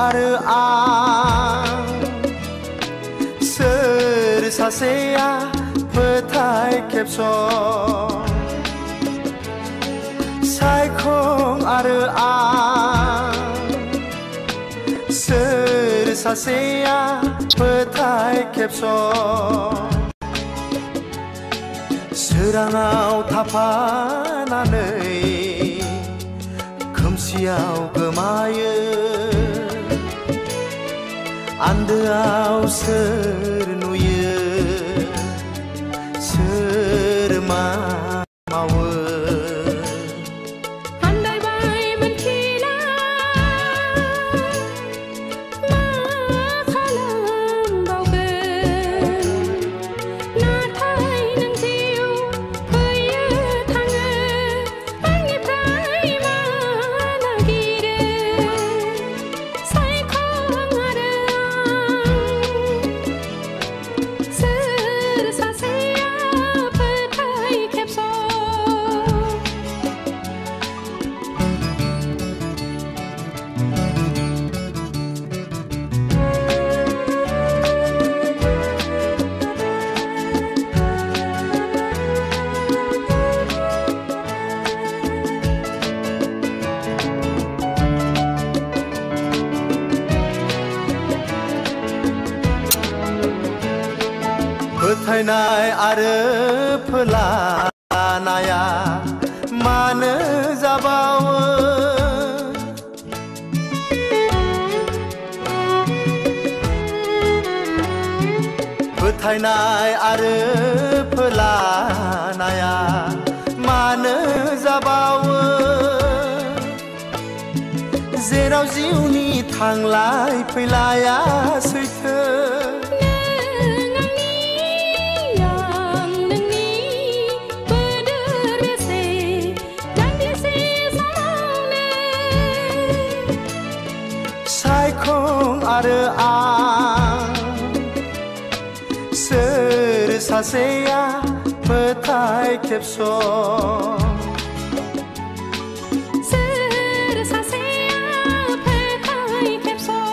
아르 앙 스르 사세야 버타이 캡소 사이콩 아르 앙 스르 사세야 버타이 캡소 스랑아우 타파나네 금시아우 그마여 안드아우 스르누여 스르마마워 Bethai are pelanaya mana zabawa Bethai are pelanaya mana zabawa Zeraw jiwni thanglai failaya सैथो 아르 앙 스르 사세야 버타이 캡소 스르 사세야 버타이 캡소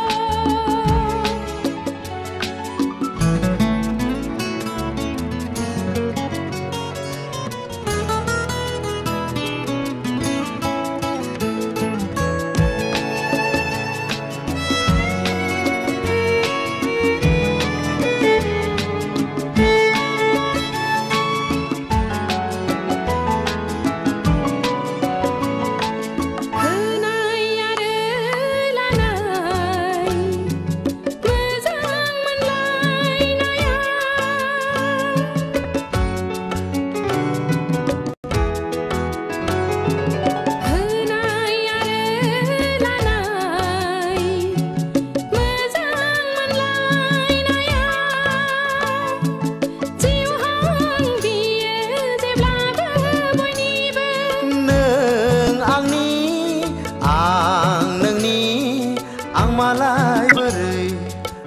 Malai beri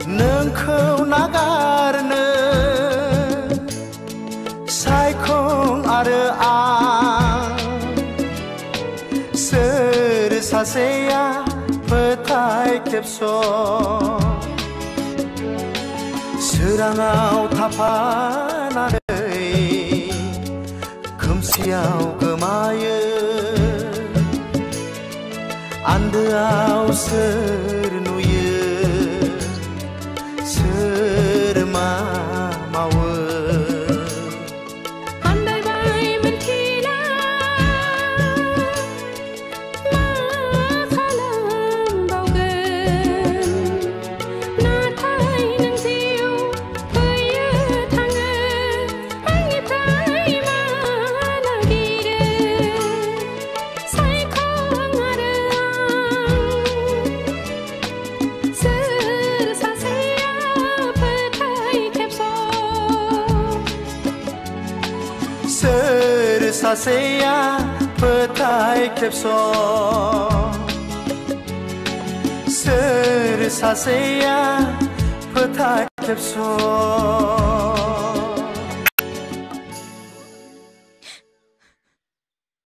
nengkau nagarne saikong are ang ser saseya petai kepso serangau tapanare kumsiau kemaya 안드아우 스르누여 스르마마워 안달바이 문키라 마칼람 바우근 나타이 능지우 부여 탕은 앙이프라이 마나기르 사이콩아르 Ser saseya petai kepso Ser saseya petai kepso